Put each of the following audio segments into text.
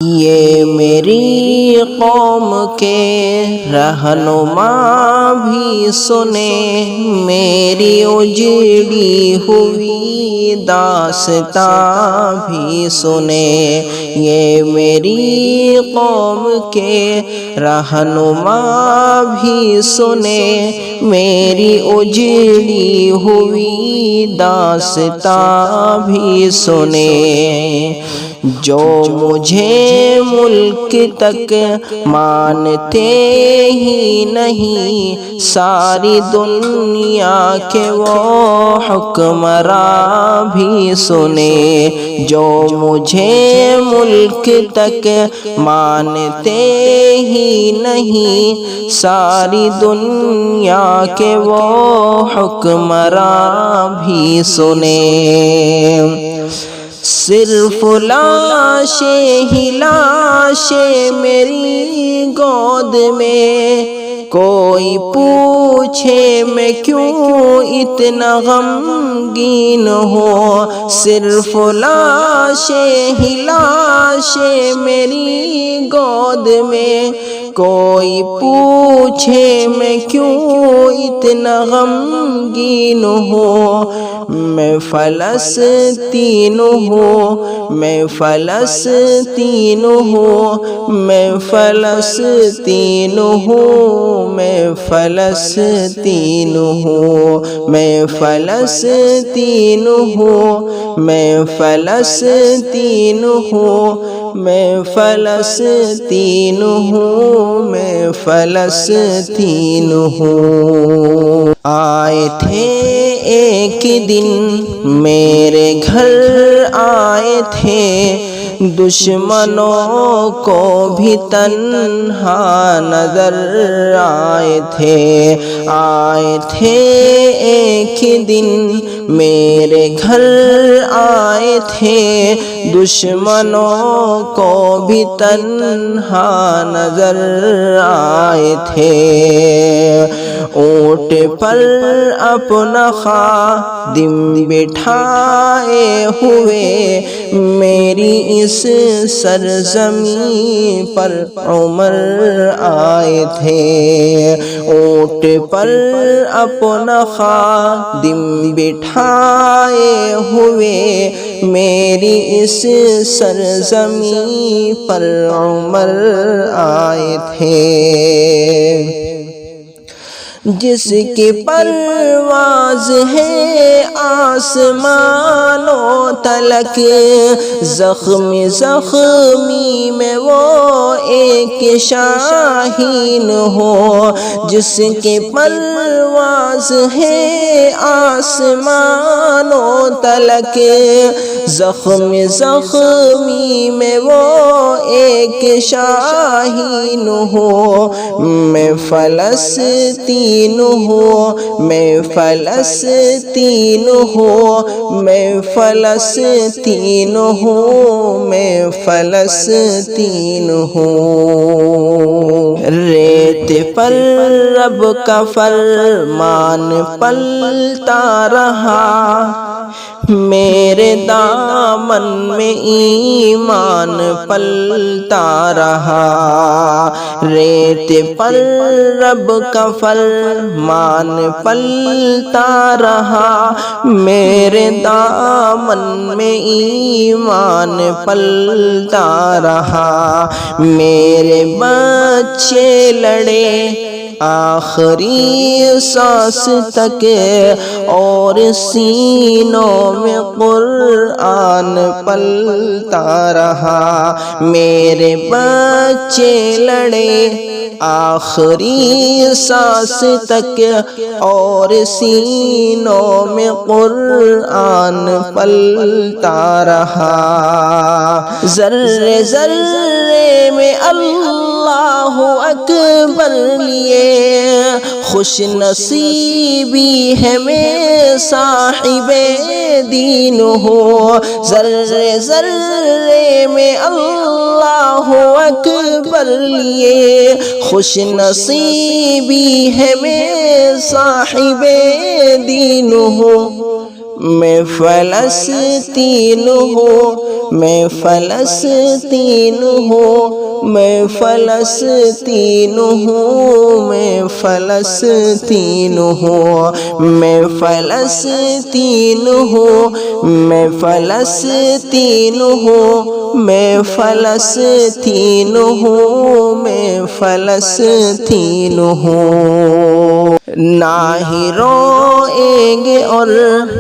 یہ میری قوم کے رہنما بھی سنے، میری اجڑی ہوئی داستاں بھی سنے۔ یہ میری قوم کے رہنما بھی سنے، میری اجڑی ہوئی داستاں بھی سنے۔ جو مجھے ملک تک مانتے ہی نہیں، ساری دنیا کے وہ حکمراں بھی سنے۔ جو مجھے ملک تک مانتے ہی نہیں، ساری دنیا کے وہ حکمراں بھی سنے۔ صرف لاشیں ہی لاشیں میری گود میں، کوئی پوچھے میں کیوں اتنا غمگین ہوں۔ صرف لاشیں ہی لاشیں میری گود میں، کوئی پوچھے میں کیوں اتنا غمگین ہوں۔ میں فلسطین ہوں، میں فلسطین ہوں، میں فلسطین ہوں، میں فلسطین ہوں، میں فلسطین ہوں، میں فلسطین ہوں، میں فلسطین ہوں، میں فلسطین ہوں۔ آئے تھے ایک دن میرے گھر آئے تھے، دشمنوں کو بھی تنہا نظر آئے تھے۔ آئے تھے ایک دن میرے گھر آئے تھے، دشمنوں کو بھی تنہا نظر آئے تھے۔ اونٹ پر اپنا خادم بٹھائے ہوئے، میری اس سرزمین پر عمر آئے تھے۔ اونٹ پر اپنا خادم بٹھائے ہوئے، میری اس سرزمین پر عمر آئے تھے۔ جس کی پرواز ہے آسمانوں تلک، زخمی زخمی میں وہ ایک شاہین ہو۔ جس کی پرواز ہے آسمانوں تلک، زخمی زخمی میں وہ ایک شاہین ہو۔ میں فلسطین ہوں، میں فلسطین ہوں، میں فلسطین ہوں، میں فلسطین ہوں۔ ریت پر رب کا فرمان پلتا رہا، میرے دامن میں ایمان پلتا رہا۔ ریت پر رب کا فرمان پلتا رہا، میرے دامن میں ایمان پلتا رہا۔ میرے بچے لڑے آخری سانس تک، اور سینوں میں قرآن پلتا رہا۔ میرے بچے لڑے آخری سانس تک، اور سینوں میں قرآن پلتا رہا۔ ذرے ذرے میں اللہ اکبر لیے، خوش نصیبی ہے میں صاحب دین ہوں۔ ذرے ذرے میں اللہ اکبر لیے، خوش نصیبی ہے میں صاحب دین ہوں۔ میں فلسطین ہوں، میں فلسطین ہوں، میں فلسطین ہوں، میں فلسطین ہوں، میں فلسطین ہوں، میں فلسطین ہوں، میں فلسطین ہوں، میں فلسطین ہوں۔ نہ ہی روئیں گے اور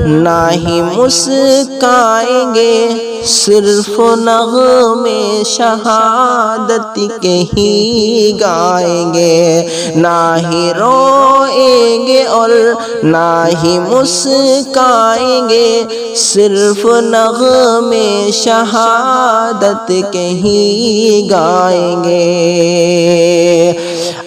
نہ ہی مسکائیں گے، صرف نغمے شہادت کے ہی گائیں گے۔ نہ ہی روئیں گے اور نہ ہی مسکائیں گے، صرف نغمے شہادت کے ہی گائیں گے۔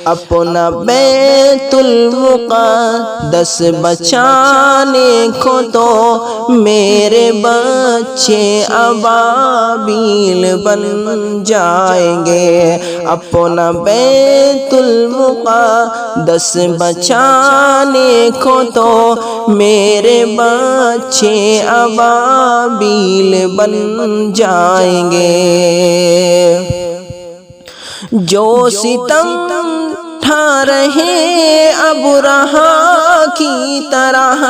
اپنا بیت المقدس بچانے کو تو میرے بچے ابابیل بن جائیں گے۔ اپنا بیت المقدس بچانے کو تو میرے بچے ابابیل بن جائیں گے۔ جو ستم ڈھا رہے ابرہا کی طرح،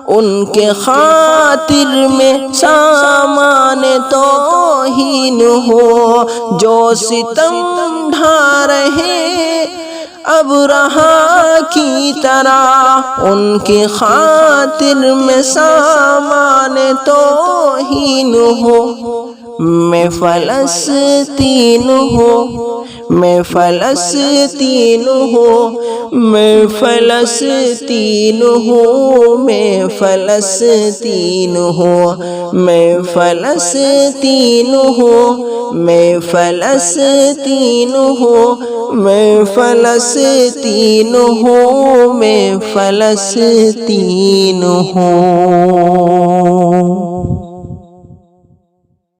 ان کے خاطر میں سامان توہین ہو۔ جو ستم ڈھا رہے ابرہا کی طرح، ان کی خاطر میں سامان توہین ہو۔ میں فلسطین ہوں، میں فلسطین ہوں، میں فلسطین ہوں، میں فلسطین ہوں، میں فلسطین ہوں، میں فلسطین ہوں، میں فلسطین ہوں، میں فلسطین ہوں۔